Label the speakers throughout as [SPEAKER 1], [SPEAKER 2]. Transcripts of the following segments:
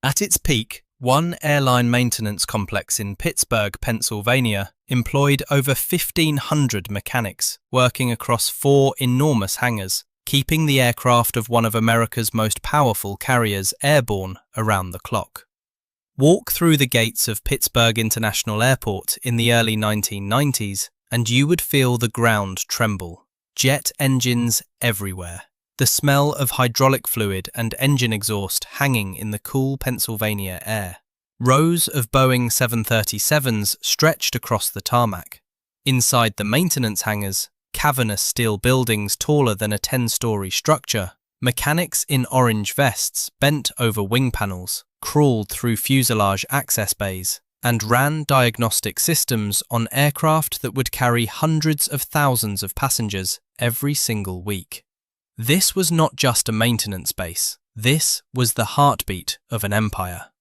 [SPEAKER 1] At its peak, one airline maintenance complex in Pittsburgh, Pennsylvania, employed over 1,500 mechanics working across 4 enormous hangars, keeping the aircraft of one of America's most powerful carriers airborne around the clock. Walk through the gates of Pittsburgh International Airport in the early 1990s, and you would feel the ground tremble. Jet engines everywhere. The smell of hydraulic fluid and engine exhaust hanging in the cool Pennsylvania air. Rows of Boeing 737s stretched across the tarmac. Inside the maintenance hangars, cavernous steel buildings taller than a 10-story structure, mechanics in orange vests bent over wing panels, crawled through fuselage access bays, and ran diagnostic systems on aircraft that would carry hundreds of thousands of passengers every single week. This was not just a maintenance base, this was the heartbeat of an empire.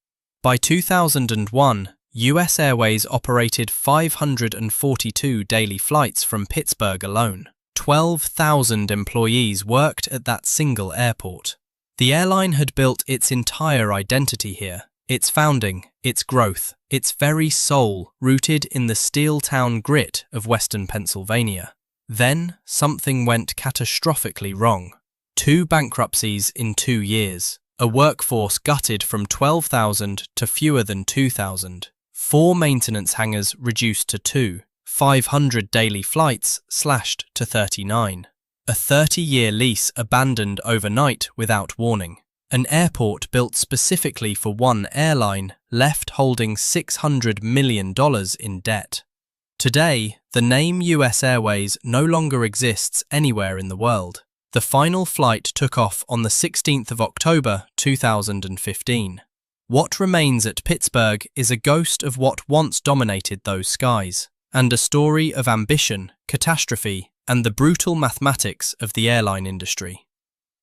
[SPEAKER 1] By 2001, US Airways operated 542 daily flights from Pittsburgh alone. 12,000 employees worked at that single airport. The airline had built its entire identity here, its founding, its growth, its very soul rooted in the steel town grit of Western Pennsylvania. Then, something went catastrophically wrong. 2 bankruptcies in 2 years. A workforce gutted from 12,000 to fewer than 2,000. 4 maintenance hangars reduced to 2. 500 daily flights slashed to 39. A 30-year lease abandoned overnight without warning. An airport built specifically for one airline left holding $600 million in debt. Today, the name US Airways no longer exists anywhere in the world. The final flight took off on the 16th of October 2015. What remains at Pittsburgh is a ghost of what once dominated those skies, and a story of ambition, catastrophe, and the brutal mathematics of the airline industry.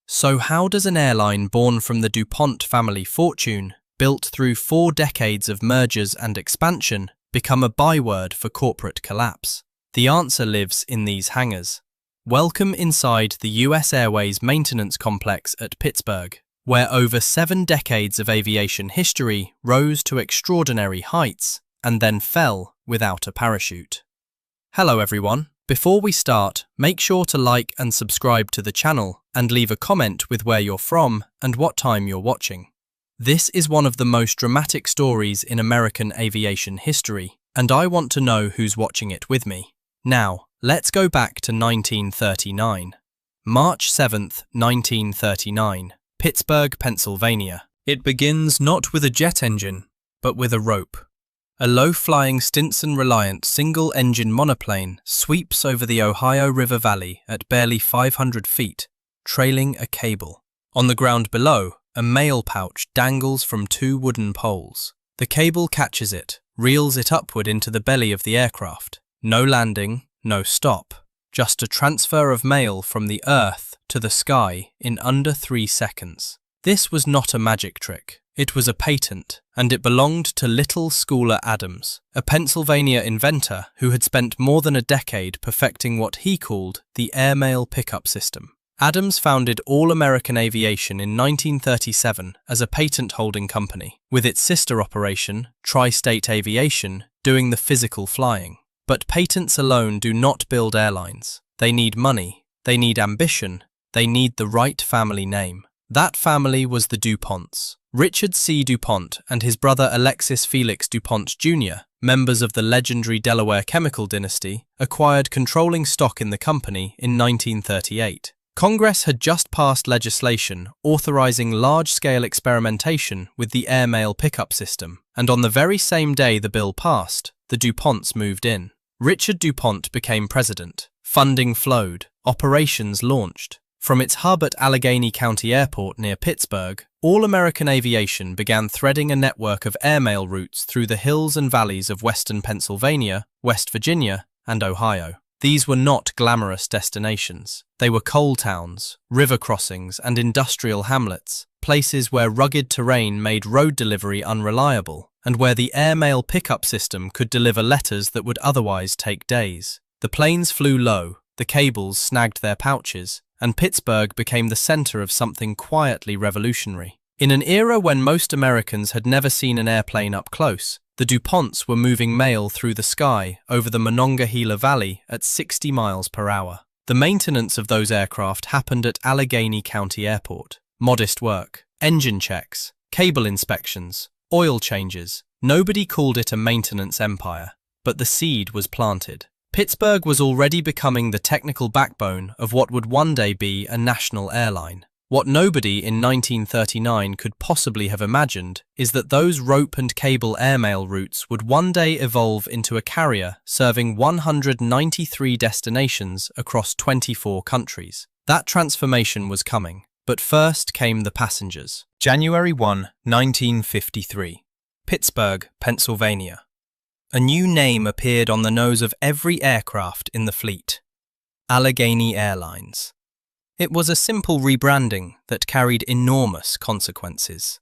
[SPEAKER 1] So how does an airline born from the DuPont family fortune, built through 4 decades of mergers and expansion, become a byword for corporate collapse? The answer lives in these hangars. Welcome inside the US Airways Maintenance Complex at Pittsburgh, where over 7 decades of aviation history rose to extraordinary heights and then fell without a parachute. Hello everyone. Before we start, make sure to like and subscribe to the channel and leave a comment with where you're from and what time you're watching. This is one of the most dramatic stories in American aviation history, and I want to know who's watching it with me. Now, let's go back to 1939. March 7th, 1939, Pittsburgh, Pennsylvania. It begins not with a jet engine, but with a rope. A low-flying Stinson-reliant single-engine monoplane sweeps over the Ohio River Valley at barely 500 feet, trailing a cable. On the ground below, a mail pouch dangles from 2 wooden poles. The cable catches it, reels it upward into the belly of the aircraft. No landing, no stop, just a transfer of mail from the earth to the sky in under 3 seconds. This was not a magic trick. It was a patent, and it belonged to little Schuyler Adams, a Pennsylvania inventor who had spent more than a decade perfecting what he called the airmail pickup system. Adams founded All American Aviation in 1937 as a patent-holding company, with its sister operation, Tri-State Aviation, doing the physical flying. But patents alone do not build airlines. They need money, they need ambition, they need the right family name. That family was the DuPonts. Richard C. DuPont and his brother Alexis Felix DuPont Jr., members of the legendary Delaware chemical dynasty, acquired controlling stock in the company in 1938. Congress had just passed legislation authorizing large-scale experimentation with the airmail pickup system, and on the very same day the bill passed, the DuPonts moved in. Richard DuPont became president. Funding flowed. Operations launched. From its hub at Allegheny County Airport near Pittsburgh, All American Aviation began threading a network of airmail routes through the hills and valleys of western Pennsylvania, West Virginia, and Ohio. These were not glamorous destinations. They were coal towns, river crossings, and industrial hamlets, places where rugged terrain made road delivery unreliable, and where the airmail pickup system could deliver letters that would otherwise take days. The planes flew low, the cables snagged their pouches, and Pittsburgh became the center of something quietly revolutionary. In an era when most Americans had never seen an airplane up close, the DuPonts were moving mail through the sky over the Monongahela Valley at 60 miles per hour. The maintenance of those aircraft happened at Allegheny County Airport. Modest work, engine checks, cable inspections, oil changes. Nobody called it a maintenance empire, but the seed was planted. Pittsburgh was already becoming the technical backbone of what would one day be a national airline. What nobody in 1939 could possibly have imagined is that those rope and cable airmail routes would one day evolve into a carrier serving 193 destinations across 24 countries. That transformation was coming, but first came the passengers. January 1, 1953. Pittsburgh, Pennsylvania. A new name appeared on the nose of every aircraft in the fleet: Allegheny Airlines. It was a simple rebranding that carried enormous consequences.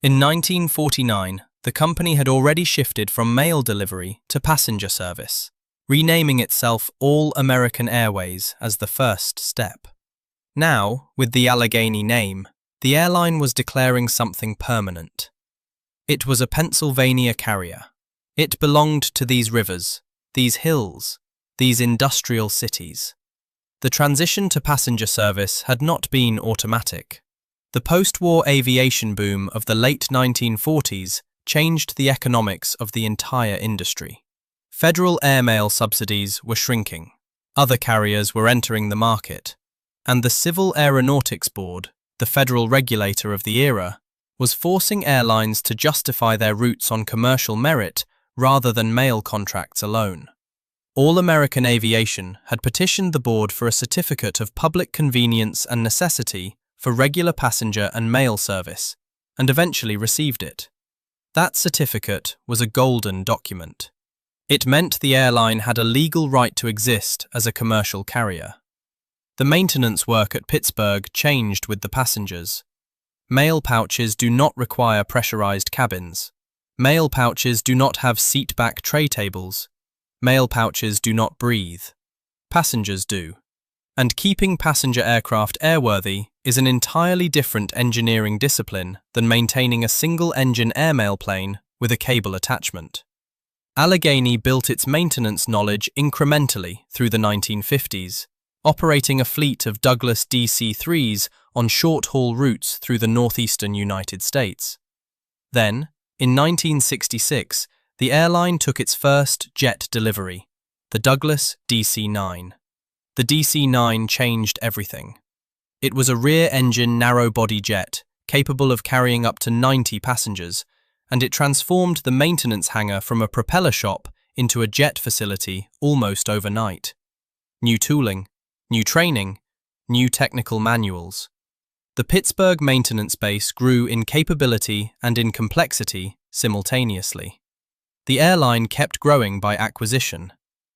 [SPEAKER 1] In 1949, the company had already shifted from mail delivery to passenger service, renaming itself All American Airways as the first step. Now, with the Allegheny name, the airline was declaring something permanent. It was a Pennsylvania carrier. It belonged to these rivers, these hills, these industrial cities. The transition to passenger service had not been automatic. The post-war aviation boom of the late 1940s changed the economics of the entire industry. Federal airmail subsidies were shrinking. Other carriers were entering the market. And the Civil Aeronautics Board, the federal regulator of the era, was forcing airlines to justify their routes on commercial merit rather than mail contracts alone. All American Aviation had petitioned the board for a certificate of public convenience and necessity for regular passenger and mail service, and eventually received it. That certificate was a golden document. It meant the airline had a legal right to exist as a commercial carrier. The maintenance work at Pittsburgh changed with the passengers. Mail pouches do not require pressurized cabins. Mail pouches do not have seat-back tray tables. Mail pouches do not breathe. Passengers do. And keeping passenger aircraft airworthy is an entirely different engineering discipline than maintaining a single-engine airmail plane with a cable attachment. Allegheny built its maintenance knowledge incrementally through the 1950s, operating a fleet of Douglas DC-3s on short-haul routes through the northeastern United States. Then, in 1966, the airline took its first jet delivery, the Douglas DC-9. The DC-9 changed everything. It was a rear-engine narrow-body jet capable of carrying up to 90 passengers, and it transformed the maintenance hangar from a propeller shop into a jet facility almost overnight. New tooling, new training, new technical manuals. The Pittsburgh maintenance base grew in capability and in complexity simultaneously. The airline kept growing by acquisition.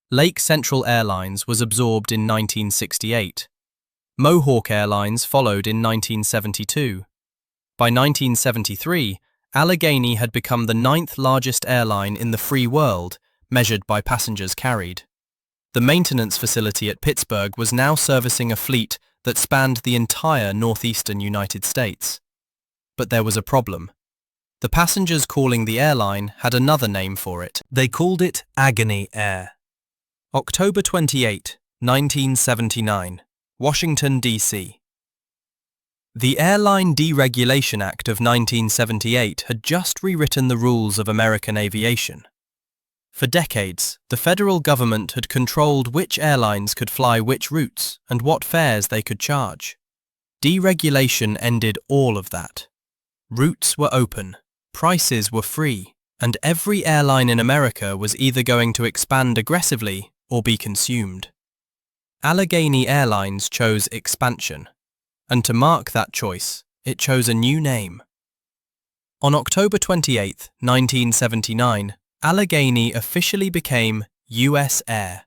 [SPEAKER 1] Lake Central Airlines was absorbed in 1968. Mohawk Airlines followed in 1972. By 1973, Allegheny had become the 9th largest airline in the free world, measured by passengers carried. The maintenance facility at Pittsburgh was now servicing a fleet that spanned the entire northeastern United States. But there was a problem. The passengers calling the airline had another name for it. They called it Agony Air. October 28, 1979, Washington, D.C. The Airline Deregulation Act of 1978 had just rewritten the rules of American aviation. For decades, the federal government had controlled which airlines could fly which routes and what fares they could charge. Deregulation ended all of that. Routes were open. Prices were free, and every airline in America was either going to expand aggressively or be consumed. Allegheny Airlines chose expansion, and to mark that choice, it chose a new name. On October 28, 1979, Allegheny officially became US Air,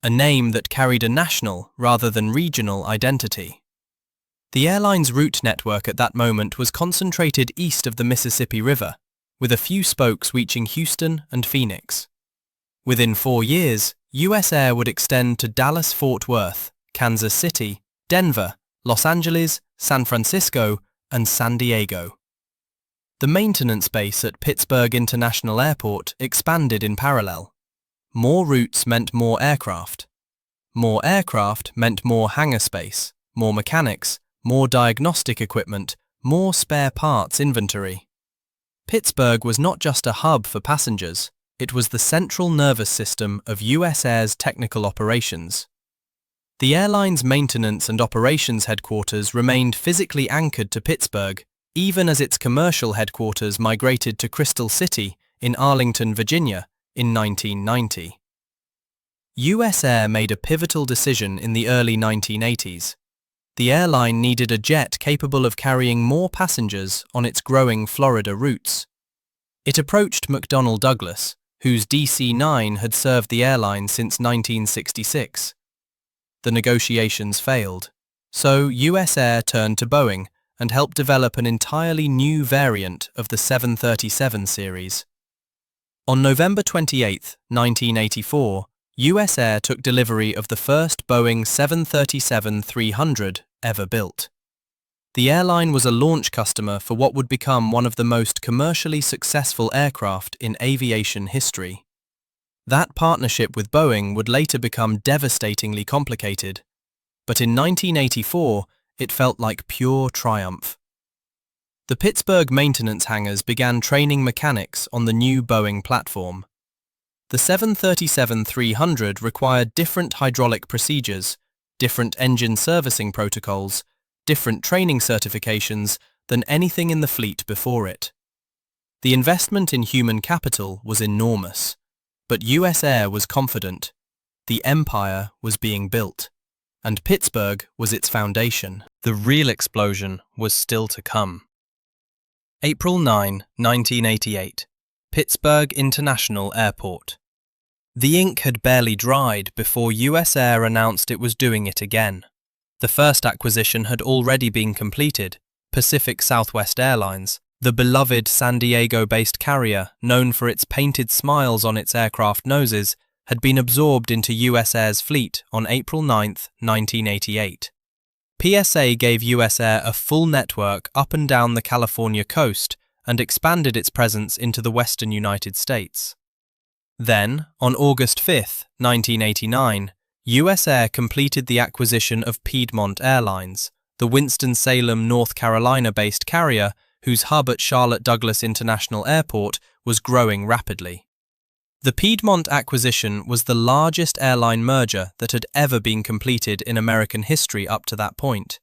[SPEAKER 1] a name that carried a national rather than regional identity. The airline's route network at that moment was concentrated east of the Mississippi River, with a few spokes reaching Houston and Phoenix. Within 4 years, US Air would extend to Dallas-Fort Worth, Kansas City, Denver, Los Angeles, San Francisco, and San Diego. The maintenance base at Pittsburgh International Airport expanded in parallel. More routes meant more aircraft. More aircraft meant more hangar space, more mechanics, more diagnostic equipment, more spare parts inventory. Pittsburgh was not just a hub for passengers, it was the central nervous system of US Air's technical operations. The airline's maintenance and operations headquarters remained physically anchored to Pittsburgh, even as its commercial headquarters migrated to Crystal City in Arlington, Virginia, in 1990. US Air made a pivotal decision in the early 1980s. The airline needed a jet capable of carrying more passengers on its growing Florida routes. It approached McDonnell Douglas, whose DC-9 had served the airline since 1966. The negotiations failed, so US Air turned to Boeing and helped develop an entirely new variant of the 737 series. On November 28, 1984, US Air took delivery of the first Boeing 737-300 ever built. The airline was a launch customer for what would become one of the most commercially successful aircraft in aviation history. That partnership with Boeing would later become devastatingly complicated, but in 1984, it felt like pure triumph. The Pittsburgh maintenance hangars began training mechanics on the new Boeing platform. The 737-300 required different hydraulic procedures, different engine servicing protocols, different training certifications than anything in the fleet before it. The investment in human capital was enormous, but US Air was confident. The empire was being built, and Pittsburgh was its foundation. The real explosion was still to come. April 9, 1988. Pittsburgh International Airport. The ink had barely dried before US Air announced it was doing it again. The first acquisition had already been completed, Pacific Southwest Airlines, the beloved San Diego-based carrier known for its painted smiles on its aircraft noses, had been absorbed into US Air's fleet on April 9, 1988. PSA gave US Air a full network up and down the California coast and expanded its presence into the western United States. Then, on August 5, 1989, US Air completed the acquisition of Piedmont Airlines, the Winston-Salem, North Carolina-based carrier whose hub at Charlotte Douglas International Airport was growing rapidly. The Piedmont acquisition was the largest airline merger that had ever been completed in American history up to that point.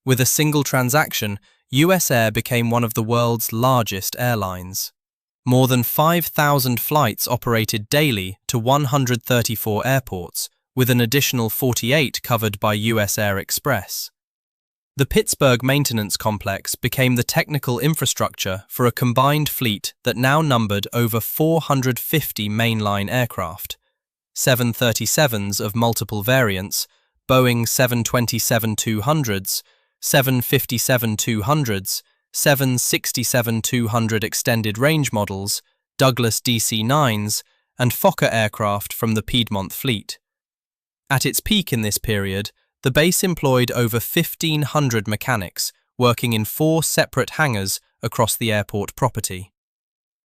[SPEAKER 1] With a single transaction, US Air became one of the world's largest airlines. More than 5,000 flights operated daily to 134 airports, with an additional 48 covered by US Air Express. The Pittsburgh Maintenance Complex became the technical infrastructure for a combined fleet that now numbered over 450 mainline aircraft, 737s of multiple variants, Boeing 727-200s, 757-200s, 767-200 extended range models, Douglas DC-9s, and Fokker aircraft from the Piedmont fleet. At its peak in this period, the base employed over 1,500 mechanics working in 4 separate hangars across the airport property.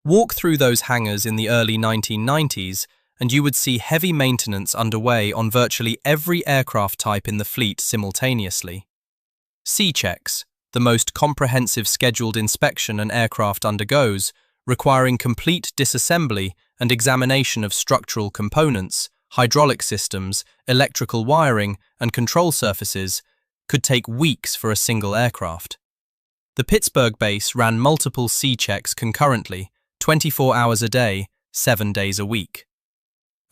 [SPEAKER 1] Walk through those hangars in the early 1990s and you would see heavy maintenance underway on virtually every aircraft type in the fleet simultaneously. C-checks, the most comprehensive scheduled inspection an aircraft undergoes, requiring complete disassembly and examination of structural components, hydraulic systems, electrical wiring, and control surfaces, could take weeks for a single aircraft. The Pittsburgh base ran multiple C-checks concurrently, 24 hours a day, 7 days a week.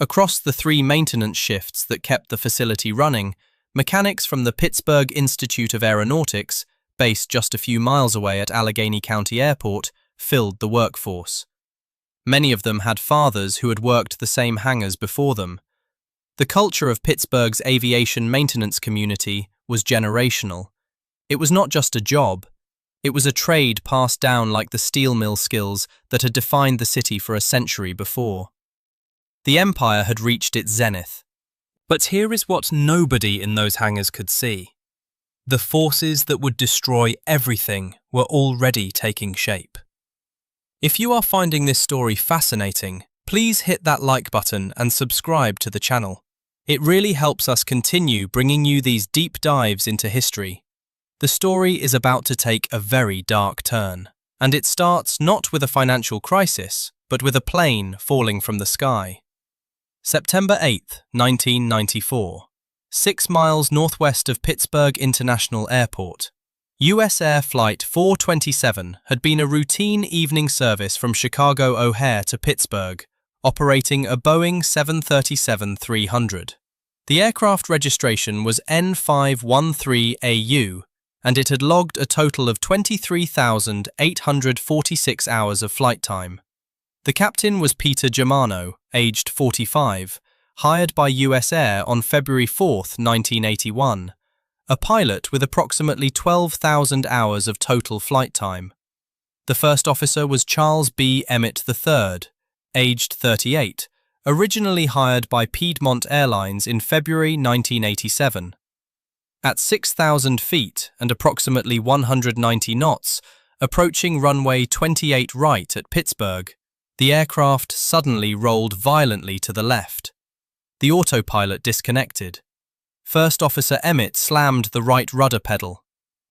[SPEAKER 1] Across the 3 maintenance shifts that kept the facility running, mechanics from the Pittsburgh Institute of Aeronautics, based just a few miles away at Allegheny County Airport, filled the workforce. Many of them had fathers who had worked the same hangars before them. The culture of Pittsburgh's aviation maintenance community was generational. It was not just a job. It was a trade passed down like the steel mill skills that had defined the city for a century before. The empire had reached its zenith. But here is what nobody in those hangars could see. The forces that would destroy everything were already taking shape. If you are finding this story fascinating, please hit that like button and subscribe to the channel. It really helps us continue bringing you these deep dives into history. The story is about to take a very dark turn, and it starts not with a financial crisis, but with a plane falling from the sky. September 8, 1994. 6 miles northwest of Pittsburgh International Airport. US Air Flight 427 had been a routine evening service from Chicago O'Hare to Pittsburgh, operating a Boeing 737-300. The aircraft registration was N513AU, and it had logged a total of 23,846 hours of flight time. The captain was Peter Germano, aged 45, hired by US Air on February 4, 1981, a pilot with approximately 12,000 hours of total flight time. The first officer was Charles B. Emmett III, aged 38, originally hired by Piedmont Airlines in February 1987. At 6,000 feet and approximately 190 knots, approaching runway 28 right at Pittsburgh, the aircraft suddenly rolled violently to the left. The autopilot disconnected. First Officer Emmett slammed the right rudder pedal.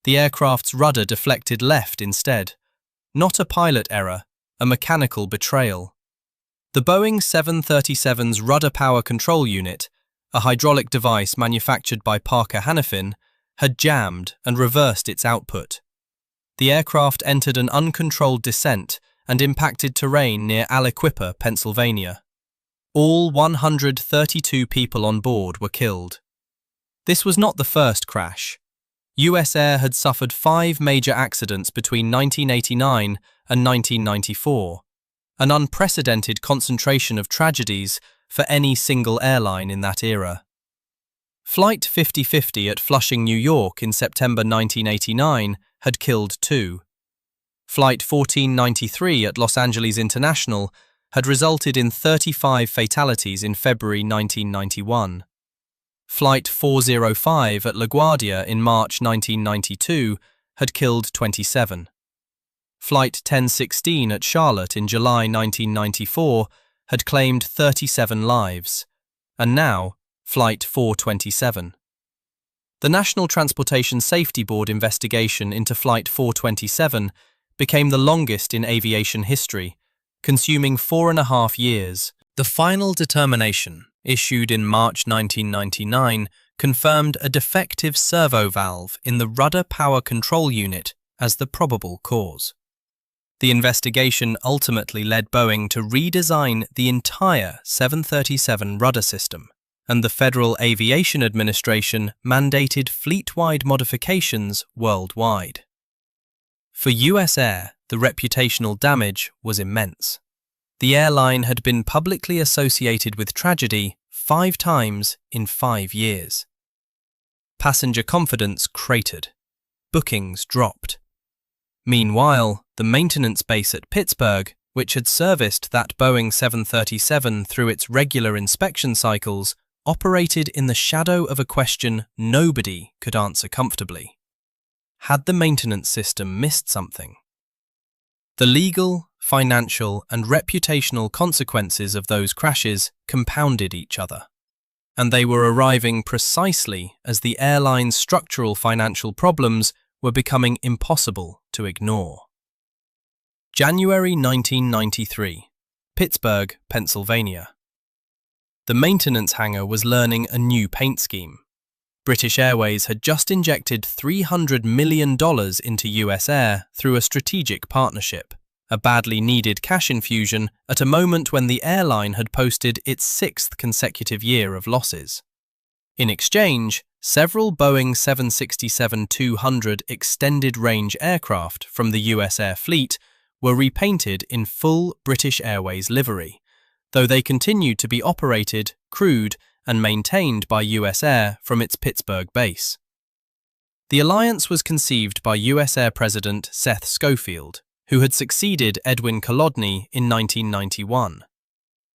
[SPEAKER 1] The aircraft's rudder deflected left instead. Not a pilot error, a mechanical betrayal. The Boeing 737's rudder power control unit, a hydraulic device manufactured by Parker Hannifin, had jammed and reversed its output. The aircraft entered an uncontrolled descent and impacted terrain near Aliquippa, Pennsylvania. All 132 people on board were killed. This was not the first crash. US Air had suffered 5 major accidents between 1989 and 1994, an unprecedented concentration of tragedies for any single airline in that era. Flight 5050 at Flushing, New York in September 1989 had killed 2. Flight 1493 at Los Angeles International had resulted in 35 fatalities in February 1991. Flight 405 at LaGuardia in March 1992 had killed 27. Flight 1016 at Charlotte in July 1994 had claimed 37 lives, and now Flight 427. The National Transportation Safety Board investigation into Flight 427 became the longest in aviation history, consuming 4.5 years. The final determination, issued in March 1999, confirmed a defective servo valve in the rudder power control unit as the probable cause. The investigation ultimately led Boeing to redesign the entire 737 rudder system, and the Federal Aviation Administration mandated fleet-wide modifications worldwide. For US Air, the reputational damage was immense. The airline had been publicly associated with tragedy 5 times in 5 years. Passenger confidence cratered. Bookings dropped. Meanwhile, the maintenance base at Pittsburgh, which had serviced that Boeing 737 through its regular inspection cycles, operated in the shadow of a question nobody could answer comfortably. Had the maintenance system missed something? The legal, financial, and reputational consequences of those crashes compounded each other, and they were arriving precisely as the airline's structural financial problems were becoming impossible to ignore. January 1993, Pittsburgh, Pennsylvania. The maintenance hangar was learning a new paint scheme. British Airways had just injected $300 million into US Air through a strategic partnership, a badly needed cash infusion at a moment when the airline had posted its 6th consecutive year of losses. In exchange, several Boeing 767-200 extended-range aircraft from the US Air fleet were repainted in full British Airways livery, though they continued to be operated, crewed, and maintained by US Air from its Pittsburgh base. The alliance was conceived by US Air President Seth Schofield, who had succeeded Edwin Kolodny in 1991.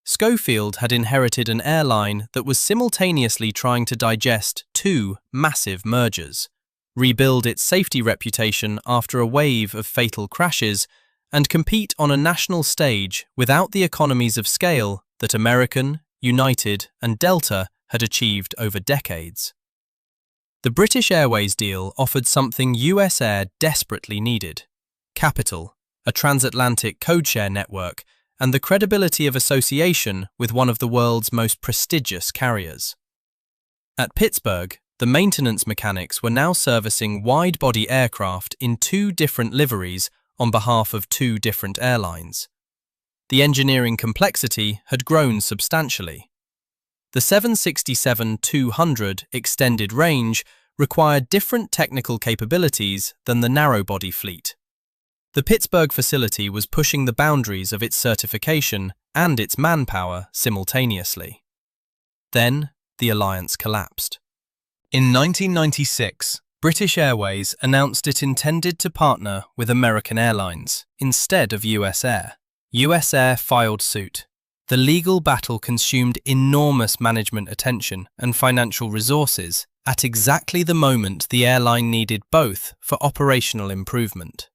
[SPEAKER 1] Schofield had inherited an airline that was simultaneously trying to digest 2 massive mergers, rebuild its safety reputation after a wave of fatal crashes, and compete on a national stage without the economies of scale that American, United, and Delta had achieved over decades. The British Airways deal offered something US Air desperately needed: capital, a transatlantic codeshare network, and the credibility of association with one of the world's most prestigious carriers. At Pittsburgh, the maintenance mechanics were now servicing wide-body aircraft in 2 different liveries on behalf of 2 different airlines. The engineering complexity had grown substantially. The 767-200 extended range required different technical capabilities than the narrow-body fleet. The Pittsburgh facility was pushing the boundaries of its certification and its manpower simultaneously. Then, the alliance collapsed. In 1996, British Airways announced it intended to partner with American Airlines instead of US Air. US Air filed suit. The legal battle consumed enormous management attention and financial resources at exactly the moment the airline needed both for operational improvement.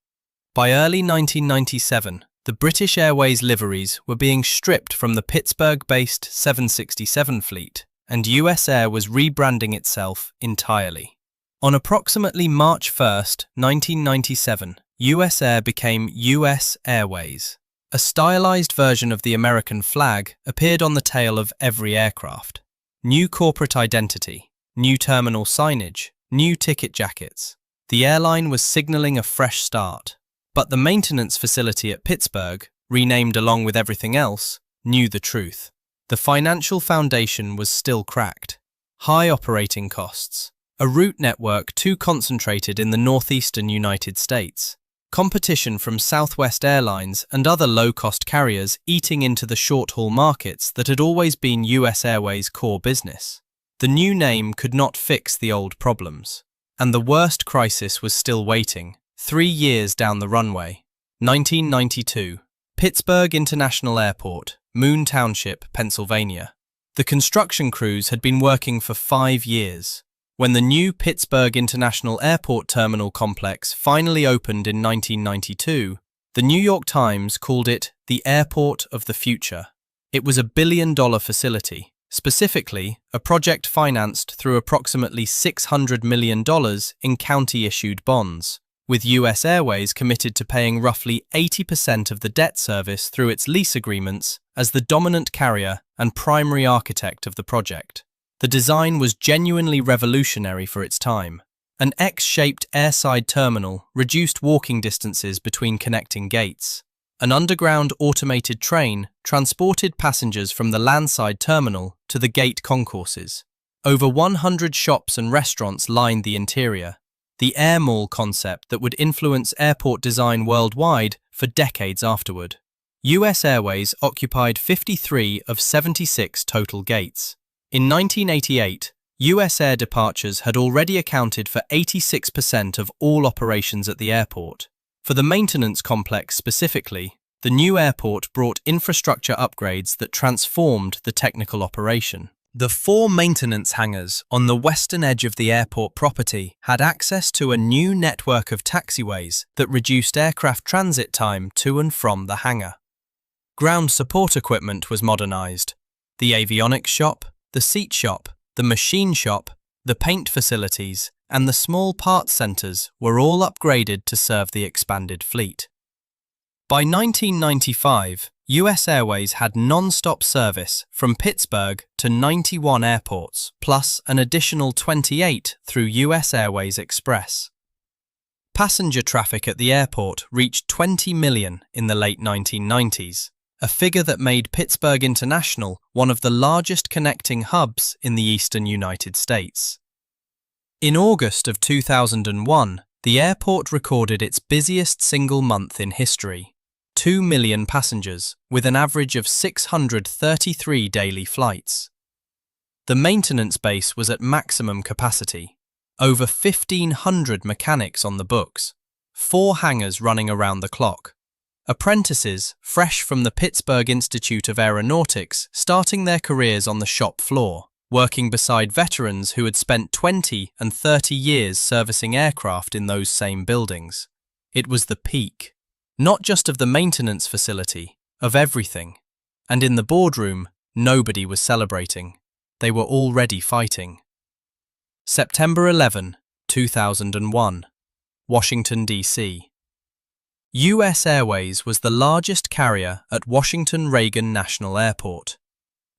[SPEAKER 1] By early 1997, the British Airways liveries were being stripped from the Pittsburgh-based 767 fleet, and US Air was rebranding itself entirely. On approximately March 1, 1997, US Air became US Airways. A stylized version of the American flag appeared on the tail of every aircraft. New corporate identity, new terminal signage, new ticket jackets. The airline was signaling a fresh start. But the maintenance facility at Pittsburgh, renamed along with everything else, knew the truth. The financial foundation was still cracked. High operating costs. A route network too concentrated in the northeastern United States. Competition from Southwest Airlines and other low-cost carriers eating into the short-haul markets that had always been US Airways' core business. The new name could not fix the old problems. And the worst crisis was still waiting, 3 years down the runway. 1992. Pittsburgh International Airport, Moon Township, Pennsylvania. The construction crews had been working for 5 years. When the new Pittsburgh International Airport Terminal Complex finally opened in 1992, the New York Times called it the Airport of the Future. It was a billion-dollar facility, specifically a project financed through approximately $600 million in county-issued bonds, with US Airways committed to paying roughly 80% of the debt service through its lease agreements as the dominant carrier and primary architect of the project. The design was genuinely revolutionary for its time. An X-shaped airside terminal reduced walking distances between connecting gates. An underground automated train transported passengers from the landside terminal to the gate concourses. Over 100 shops and restaurants lined the interior. The air mall concept that would influence airport design worldwide for decades afterward. US Airways occupied 53 of 76 total gates. In 1988, US Air departures had already accounted for 86% of all operations at the airport. For the maintenance complex specifically, the new airport brought infrastructure upgrades that transformed the technical operation. The 4 maintenance hangars on the western edge of the airport property had access to a new network of taxiways that reduced aircraft transit time to and from the hangar. Ground support equipment was modernized. The avionics shop, the seat shop, the machine shop, the paint facilities, and the small parts centers were all upgraded to serve the expanded fleet. By 1995, US Airways had non-stop service from Pittsburgh to 91 airports, plus an additional 28 through US Airways Express. Passenger traffic at the airport reached 20 million in the late 1990s, a figure that made Pittsburgh International one of the largest connecting hubs in the eastern United States. In August of 2001, the airport recorded its busiest single month in history, 2 million passengers, with an average of 633 daily flights. The maintenance base was at maximum capacity, over 1,500 mechanics on the books, 4 hangars running around the clock. Apprentices, fresh from the Pittsburgh Institute of Aeronautics, starting their careers on the shop floor. working beside veterans who had spent 20 and 30 years servicing aircraft in those same buildings. It was the peak, not just of the maintenance facility, of everything. And in the boardroom, nobody was celebrating. They were already fighting. September 11, 2001, Washington, D.C. US Airways was the largest carrier at Washington Reagan National Airport.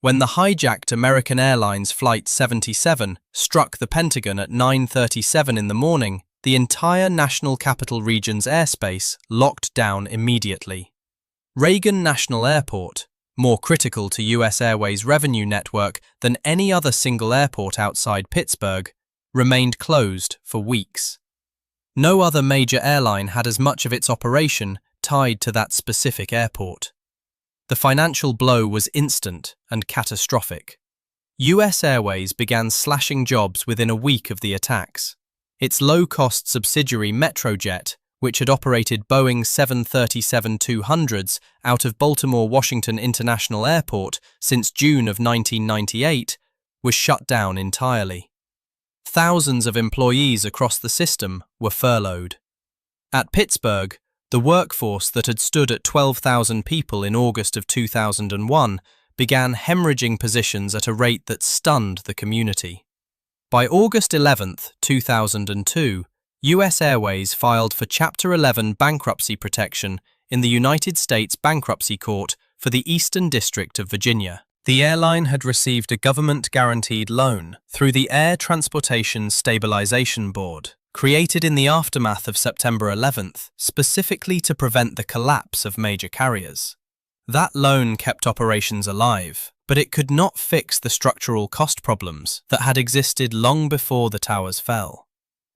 [SPEAKER 1] When the hijacked American Airlines Flight 77 struck the Pentagon at 9:37 in the morning, the entire National Capital Region's airspace locked down immediately. Reagan National Airport, more critical to US Airways' revenue network than any other single airport outside Pittsburgh, remained closed for weeks. No other major airline had as much of its operation tied to that specific airport. The financial blow was instant and catastrophic. US Airways began slashing jobs within a week of the attacks. Its low-cost subsidiary Metrojet, which had operated Boeing 737-200s out of Baltimore-Washington International Airport since June of 1998, was shut down entirely. Thousands of employees across the system were furloughed. At Pittsburgh, the workforce that had stood at 12,000 people in August of 2001 began hemorrhaging positions at a rate that stunned the community. By August 11, 2002, US Airways filed for Chapter 11 bankruptcy protection in the United States Bankruptcy Court for the Eastern District of Virginia. The airline had received a government-guaranteed loan through the Air Transportation Stabilization Board, created in the aftermath of September 11th, specifically to prevent the collapse of major carriers. That loan kept operations alive, but it could not fix the structural cost problems that had existed long before the towers fell.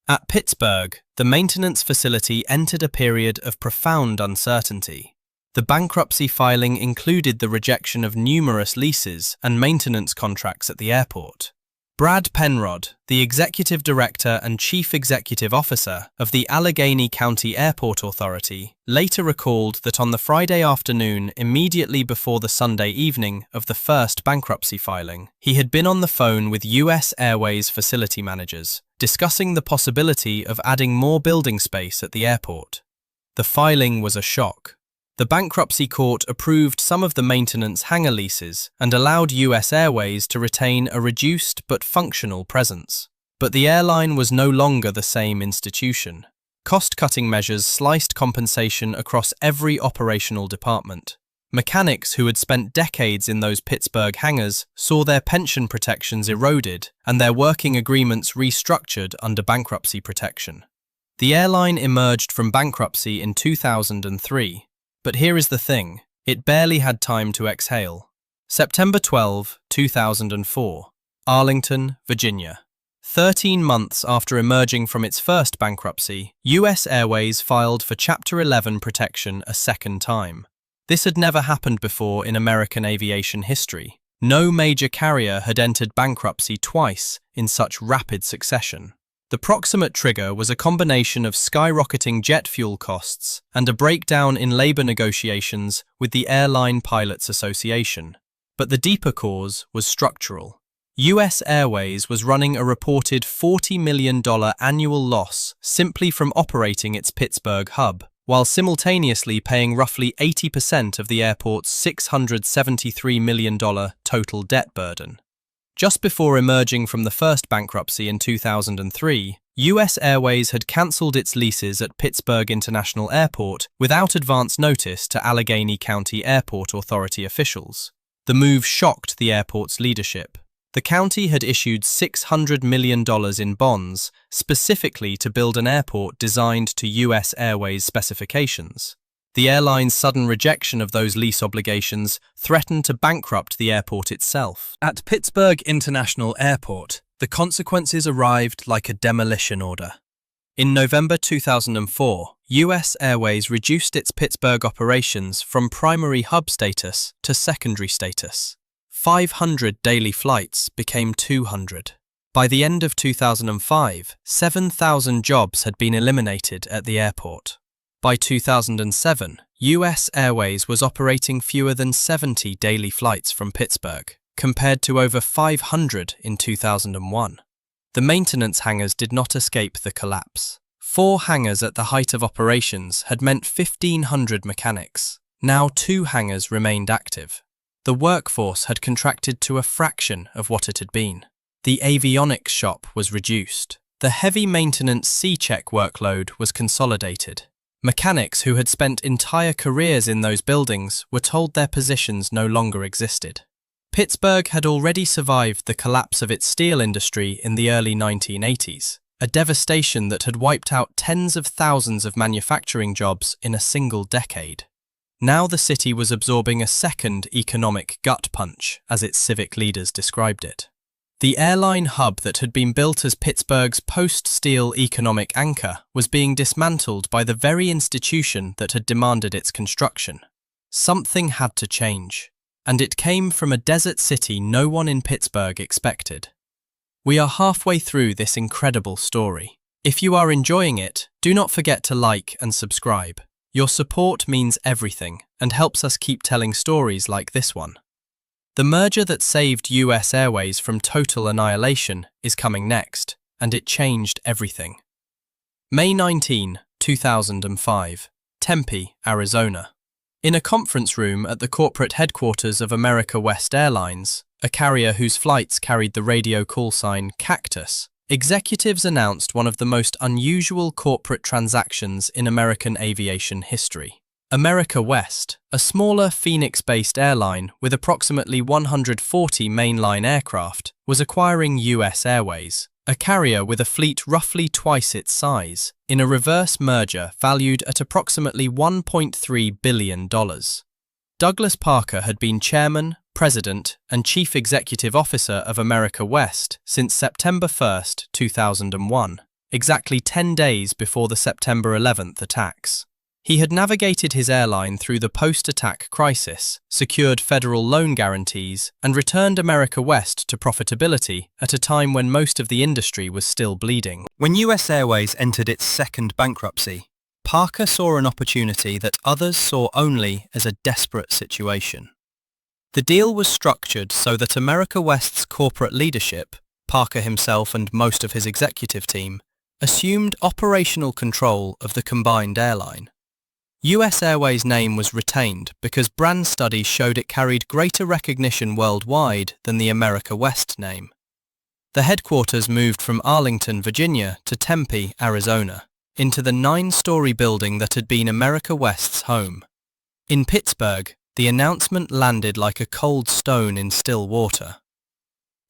[SPEAKER 1] At Pittsburgh, the maintenance facility entered a period of profound uncertainty. The bankruptcy filing included the rejection of numerous leases and maintenance contracts at the airport. Brad Penrod, the executive director and chief executive officer of the Allegheny County Airport Authority, later recalled that on the Friday afternoon immediately before the Sunday evening of the first bankruptcy filing, he had been on the phone with US Airways facility managers, discussing the possibility of adding more building space at the airport. The filing was a shock. The bankruptcy court approved some of the maintenance hangar leases and allowed US Airways to retain a reduced but functional presence. But the airline was no longer the same institution. Cost-cutting measures sliced compensation across every operational department. Mechanics who had spent decades in those Pittsburgh hangars saw their pension protections eroded and their working agreements restructured under bankruptcy protection. The airline emerged from bankruptcy in 2003. But here is the thing, it barely had time to exhale. September 12, 2004, Arlington, Virginia. 13 months after emerging from its first bankruptcy, US Airways filed for Chapter 11 protection a second time. This had never happened before in American aviation history. No major carrier had entered bankruptcy twice in such rapid succession. The proximate trigger was a combination of skyrocketing jet fuel costs and a breakdown in labor negotiations with the Airline Pilots Association. But the deeper cause was structural. US Airways was running a reported $40 million annual loss simply from operating its Pittsburgh hub, while simultaneously paying roughly 80% of the airport's $673 million total debt burden. Just before emerging from the first bankruptcy in 2003, US Airways had cancelled its leases at Pittsburgh International Airport without advance notice to Allegheny County Airport Authority officials. The move shocked the airport's leadership. The county had issued $600 million in bonds specifically to build an airport designed to US Airways specifications. The airline's sudden rejection of those lease obligations threatened to bankrupt the airport itself. At Pittsburgh International Airport, the consequences arrived like a demolition order. In November 2004, US Airways reduced its Pittsburgh operations from primary hub status to secondary status. 500 daily flights became 200. By the end of 2005, 7,000 jobs had been eliminated at the airport. By 2007, US Airways was operating fewer than 70 daily flights from Pittsburgh. compared to over 500 in 2001. The maintenance hangars did not escape the collapse. 4 hangars at the height of operations had meant 1,500 mechanics. Now 2 hangars remained active. The workforce had contracted to a fraction of what it had been. The avionics shop was reduced. The heavy maintenance C-check workload was consolidated. Mechanics who had spent entire careers in those buildings were told their positions no longer existed. Pittsburgh had already survived the collapse of its steel industry in the early 1980s, a devastation that had wiped out tens of thousands of manufacturing jobs in a single decade. Now the city was absorbing a second economic gut punch, as its civic leaders described it. The airline hub that had been built as Pittsburgh's post-steel economic anchor was being dismantled by the very institution that had demanded its construction. Something had to change, and it came from a desert city no one in Pittsburgh expected. We are halfway through this incredible story. If you are enjoying it, do not forget to like and subscribe. Your support means everything and helps us keep telling stories like this one. The merger that saved US Airways from total annihilation is coming next, and it changed everything. May 19, 2005, Tempe, Arizona. In a conference room at the corporate headquarters of American West Airlines, a carrier whose flights carried the radio call sign Cactus, executives announced one of the most unusual corporate transactions in American aviation history. American West, a smaller Phoenix-based airline with approximately 140 mainline aircraft, was acquiring US Airways, a carrier with a fleet roughly twice its size, in a reverse merger valued at approximately $1.3 billion. Douglas Parker had been chairman, president, and chief executive officer of American West since September 1, 2001, exactly 10 days before the September 11th attacks. He had navigated his airline through the post-attack crisis, secured federal loan guarantees, and returned American West to profitability at a time when most of the industry was still bleeding. When US Airways entered its second bankruptcy, Parker saw an opportunity that others saw only as a desperate situation. The deal was structured so that American West's corporate leadership, Parker himself and most of his executive team, assumed operational control of the combined airline. US Airways' name was retained because brand studies showed it carried greater recognition worldwide than the American West name. The headquarters moved from Arlington, Virginia to Tempe, Arizona, into the 9-story building that had been American West's home. In Pittsburgh, the announcement landed like a cold stone in still water.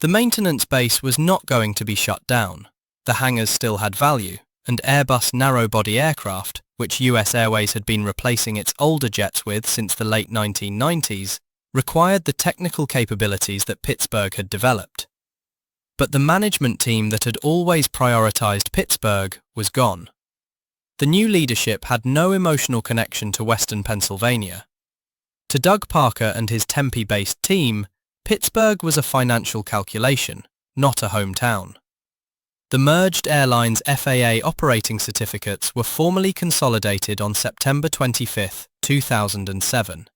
[SPEAKER 1] The maintenance base was not going to be shut down. The hangars still had value, and Airbus narrow-body aircraft, which US Airways had been replacing its older jets with since the late 1990s, required the technical capabilities that Pittsburgh had developed. But the management team that had always prioritized Pittsburgh was gone. The new leadership had no emotional connection to Western Pennsylvania. To Doug Parker and his Tempe-based team, Pittsburgh was a financial calculation, not a hometown. The merged airline's FAA operating certificates were formally consolidated on September 25, 2007.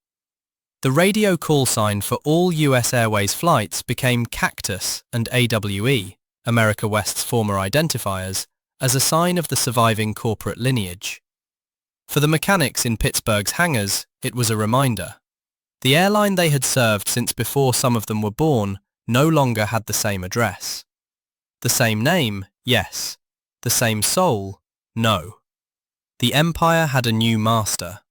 [SPEAKER 1] The radio call sign for all US Airways flights became Cactus and AWE, American West's former identifiers, as a sign of the surviving corporate lineage. For the mechanics in Pittsburgh's hangars, it was a reminder. The airline they had served since before some of them were born no longer had the same address. The same name, yes. The same soul, no. The empire had a new master,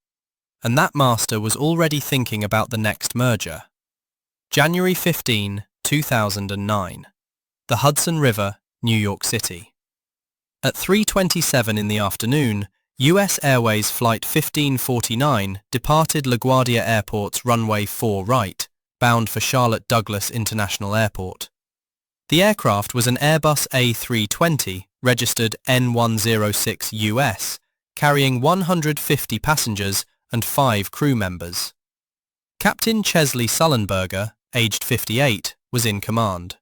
[SPEAKER 1] and that master was already thinking about the next merger. January 15, 2009. The Hudson River, New York City. At 3:27 in the afternoon, US Airways Flight 1549 departed LaGuardia Airport's runway 4 right, bound for Charlotte Douglas International Airport. The aircraft was an Airbus A320, registered N106 US, carrying 150 passengers and 5 crew members. Captain Chesley Sullenberger, aged 58, was in command.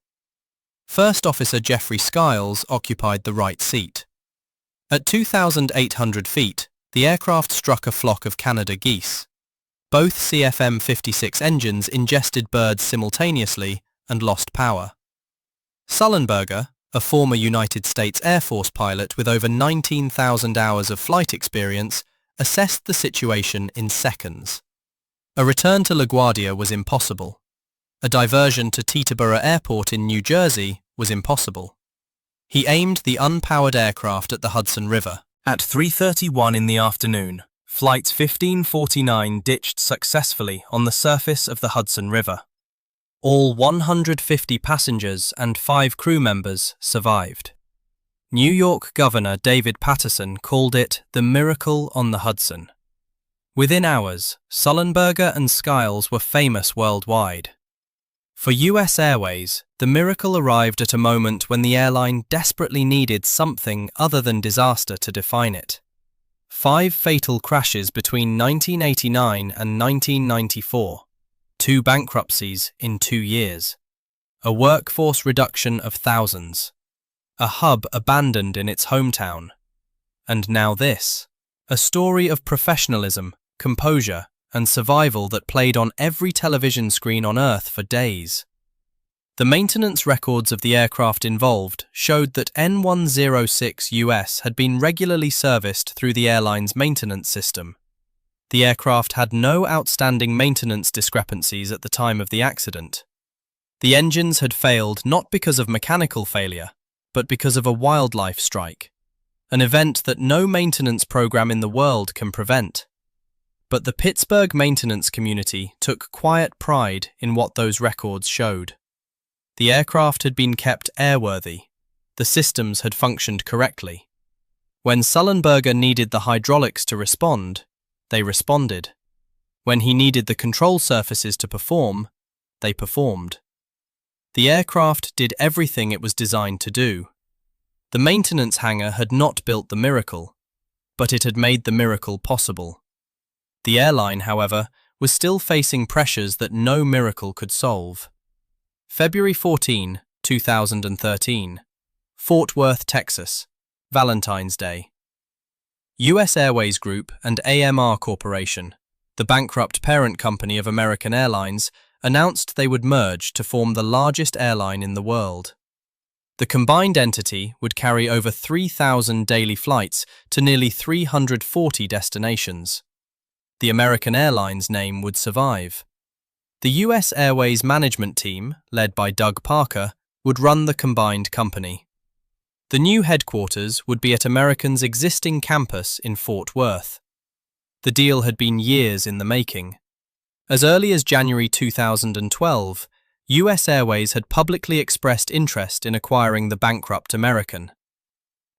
[SPEAKER 1] First Officer Jeffrey Skiles occupied the right seat. At 2,800 feet, the aircraft struck a flock of Canada geese. Both CFM-56 engines ingested birds simultaneously and lost power. Sullenberger, a former United States Air Force pilot with over 19,000 hours of flight experience, assessed the situation in seconds. A return to LaGuardia was impossible. A diversion to Teterboro Airport in New Jersey was impossible. He aimed the unpowered aircraft at the Hudson River. At 3:31 in the afternoon, Flight 1549 ditched successfully on the surface of the Hudson River. All 150 passengers and 5 crew members survived. New York Governor David Paterson called it the miracle on the Hudson. Within hours, Sullenberger and Skiles were famous worldwide. For US Airways, the miracle arrived at a moment when the airline desperately needed something other than disaster to define it. 5 fatal crashes between 1989 and 1994, 2 bankruptcies in 2 years, a workforce reduction of thousands, a hub abandoned in its hometown, and now this, a story of professionalism, composure, and survival that played on every television screen on Earth for days. The maintenance records of the aircraft involved showed that N106 US had been regularly serviced through the airline's maintenance system. The aircraft had no outstanding maintenance discrepancies at the time of the accident. The engines had failed not because of mechanical failure, but because of a wildlife strike, an event that no maintenance program in the world can prevent. But the Pittsburgh maintenance community took quiet pride in what those records showed. The aircraft had been kept airworthy. The systems had functioned correctly. When Sullenberger needed the hydraulics to respond, they responded. When he needed the control surfaces to perform, they performed. The aircraft did everything it was designed to do. The maintenance hangar had not built the miracle, but it had made the miracle possible. The airline, however, was still facing pressures that no miracle could solve. February 14, 2013, Fort Worth, Texas, Valentine's Day. US Airways Group and AMR Corporation, the bankrupt parent company of American Airlines, announced they would merge to form the largest airline in the world. The combined entity would carry over 3,000 daily flights to nearly 340 destinations. The American Airlines name would survive. The US Airways management team, led by Doug Parker, would run the combined company. The new headquarters would be at American's existing campus in Fort Worth. The deal had been years in the making. As early as January 2012, US Airways had publicly expressed interest in acquiring the bankrupt American.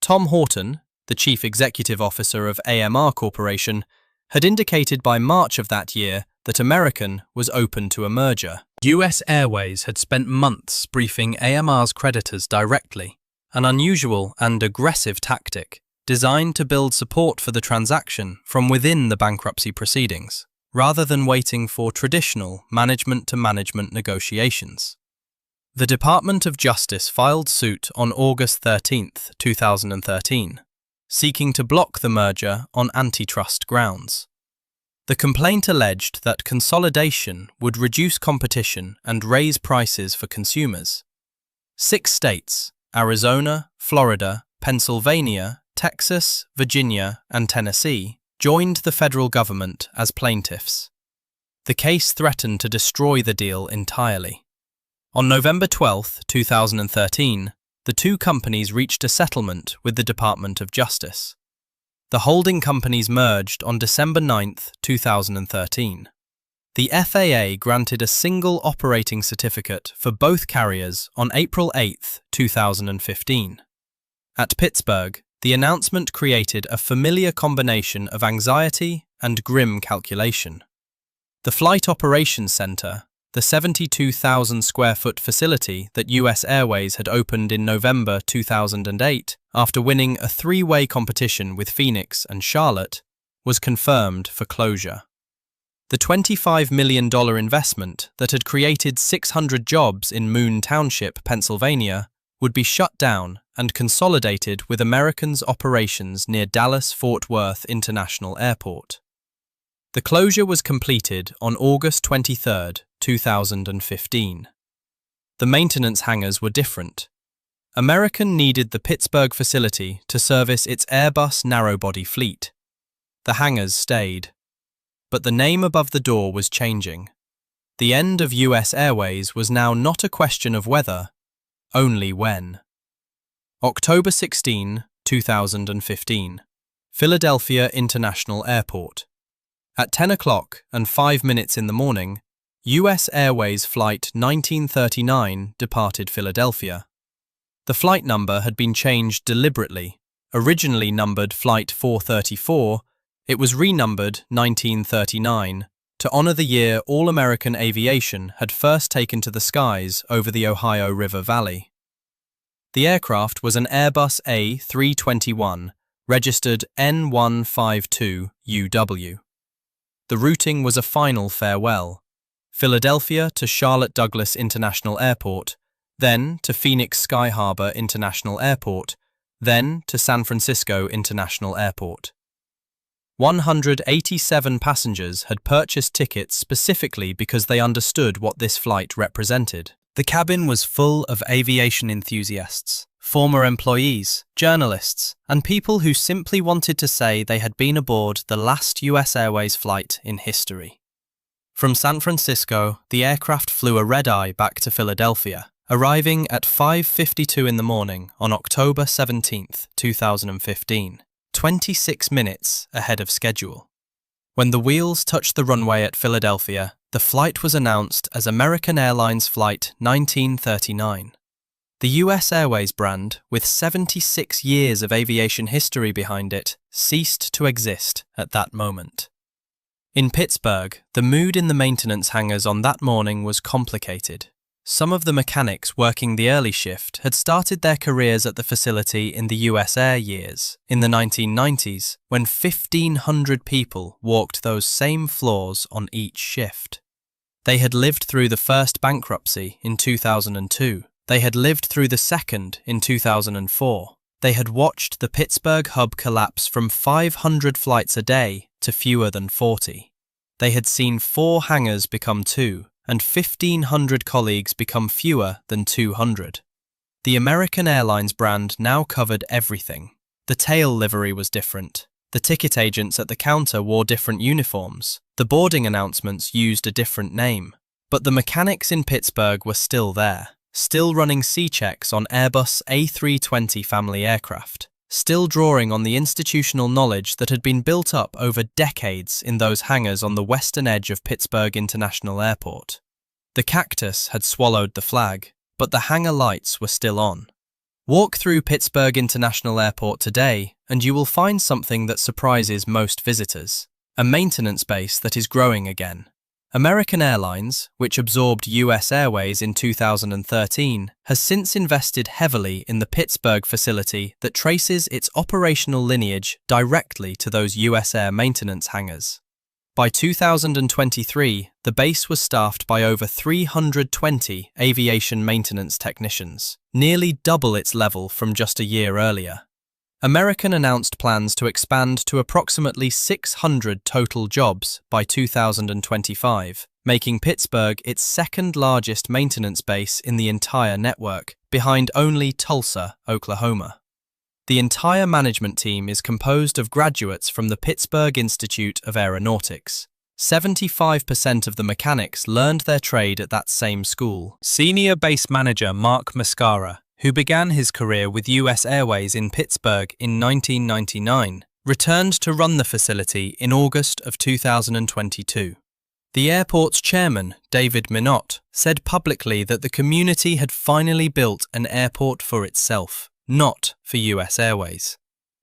[SPEAKER 1] Tom Horton, the chief executive officer of AMR Corporation, had indicated by March of that year that American was open to a merger. US Airways had spent months briefing AMR's creditors directly, an unusual and aggressive tactic designed to build support for the transaction from within the bankruptcy proceedings, rather than waiting for traditional management-to-management negotiations. The Department of Justice filed suit on August 13, 2013. Seeking to block the merger on antitrust grounds. The complaint alleged that consolidation would reduce competition and raise prices for consumers. 6 states, Arizona, Florida, Pennsylvania, Texas, Virginia, and Tennessee, joined the federal government as plaintiffs. The case threatened to destroy the deal entirely. On November 12, 2013, the 2 companies reached a settlement with the Department of Justice. The holding companies merged on December 9, 2013. The FAA granted a single operating certificate for both carriers on April 8, 2015. At Pittsburgh, the announcement created a familiar combination of anxiety and grim calculation. The Flight Operations Center, the 72,000 square foot facility that US Airways had opened in November 2008 after winning a 3-way competition with Phoenix and Charlotte, was confirmed for closure. The $25 million investment that had created 600 jobs in Moon Township, Pennsylvania, would be shut down and consolidated with American's operations near Dallas-Fort Worth International Airport. The closure was completed on August 23, 2015. The maintenance hangars were different. American needed the Pittsburgh facility to service its Airbus narrow-body fleet. The hangars stayed. But the name above the door was changing. The end of US Airways was now not a question of whether, only when. October 16, 2015. Philadelphia International Airport. At 10 o'clock and 5 minutes in the morning, US Airways Flight 1939 departed Philadelphia. The flight number had been changed deliberately. Originally numbered Flight 434, it was renumbered 1939 to honor the year all American aviation had first taken to the skies over the Ohio River Valley. The aircraft was an Airbus A321, registered N152UW. The routing was a final farewell. Philadelphia to Charlotte Douglas International Airport, then to Phoenix Sky Harbor International Airport, then to San Francisco International Airport. 187 passengers had purchased tickets specifically because they understood what this flight represented. The cabin was full of aviation enthusiasts, former employees, journalists, and people who simply wanted to say they had been aboard the last US Airways flight in history. From San Francisco, the aircraft flew a red-eye back to Philadelphia, arriving at 5:52 in the morning on October 17, 2015, 26 minutes ahead of schedule. When the wheels touched the runway at Philadelphia, the flight was announced as American Airlines Flight 1939. The US Airways brand, with 76 years of aviation history behind it, ceased to exist at that moment. In Pittsburgh, the mood in the maintenance hangars on that morning was complicated. Some of the mechanics working the early shift had started their careers at the facility in the US Air years, in the 1990s, when 1,500 people walked those same floors on each shift. They had lived through the first bankruptcy in 2002. They had lived through the second in 2004. They had watched the Pittsburgh hub collapse from 500 flights a day to fewer than 40. They had seen 4 hangars become 2, and 1,500 colleagues become fewer than 200. The American Airlines brand now covered everything. The tail livery was different. The ticket agents at the counter wore different uniforms. The boarding announcements used a different name. But the mechanics in Pittsburgh were still there, still running C-checks on Airbus A320 family aircraft, still drawing on the institutional knowledge that had been built up over decades in those hangars on the western edge of Pittsburgh International Airport. The cactus had swallowed the flag, but the hangar lights were still on. Walk through Pittsburgh International Airport today and you will find something that surprises most visitors: a maintenance base that is growing again. American Airlines, which absorbed US Airways in 2013, has since invested heavily in the Pittsburgh facility that traces its operational lineage directly to those US Air maintenance hangars. By 2023, the base was staffed by over 320 aviation maintenance technicians, nearly double its level from just a year earlier. American announced plans to expand to approximately 600 total jobs by 2025, making Pittsburgh its second largest maintenance base in the entire network, behind only Tulsa, Oklahoma. The entire management team is composed of graduates from the Pittsburgh Institute of Aeronautics. 75% of the mechanics learned their trade at that same school. Senior base manager Mark Mascara, who began his career with US Airways in Pittsburgh in 1999, returned to run the facility in August of 2022. The airport's chairman, David Minot, said publicly that the community had finally built an airport for itself, not for US Airways.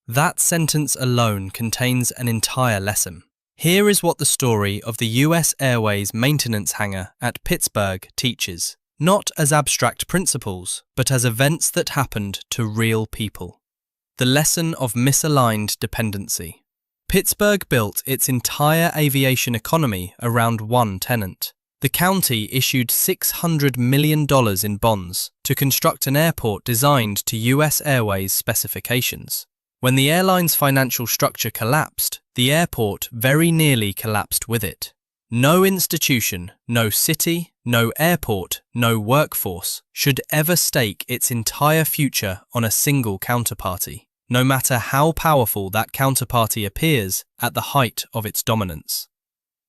[SPEAKER 1] That sentence alone contains an entire lesson. Here is what the story of the US Airways maintenance hangar at Pittsburgh teaches. Not as abstract principles, but as events that happened to real people. The lesson of misaligned dependency. Pittsburgh built its entire aviation economy around one tenant. The county issued $600 million in bonds to construct an airport designed to US Airways specifications. When the airline's financial structure collapsed, the airport very nearly collapsed with it. No institution, no city, No airport, no workforce should ever stake its entire future on a single counterparty, no matter how powerful that counterparty appears at the height of its dominance.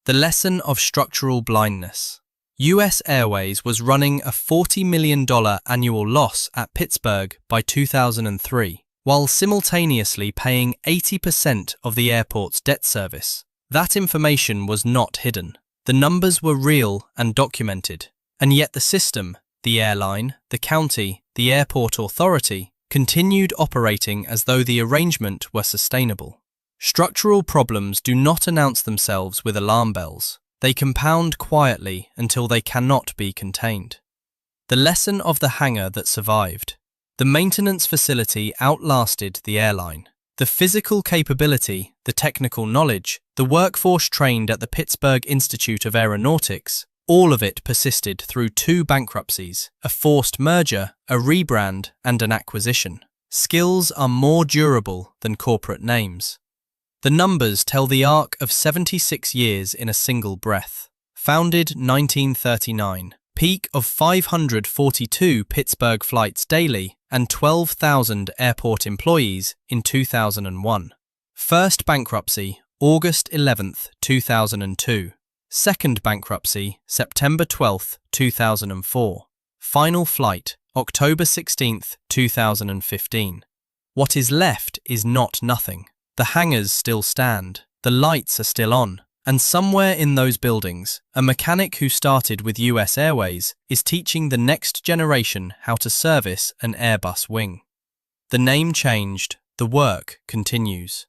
[SPEAKER 1] The lesson of structural blindness. US Airways was running a $40 million annual loss at Pittsburgh by 2003, while simultaneously paying 80% of the airport's debt service. That information was not hidden. The numbers were real and documented, and yet the system, the airline, the county, the airport authority, continued operating as though the arrangement were sustainable. Structural problems do not announce themselves with alarm bells. They compound quietly until they cannot be contained. The lesson of the hangar that survived. The maintenance facility outlasted the airline. The physical capability, the technical knowledge, the workforce trained at the Pittsburgh Institute of Aeronautics, all of it persisted through 2 bankruptcies, a forced merger, a rebrand, and an acquisition. Skills are more durable than corporate names. The numbers tell the arc of 76 years in a single breath. Founded 1939, peak of 542 Pittsburgh flights daily and 12,000 airport employees in 2001. First bankruptcy, August 11, 2002. Second bankruptcy, September 12, 2004. Final flight, October 16, 2015. What is left is not nothing. The hangars still stand, the lights are still on, and somewhere in those buildings, a mechanic who started with US Airways is teaching the next generation how to service an Airbus wing. The name changed, the work continues.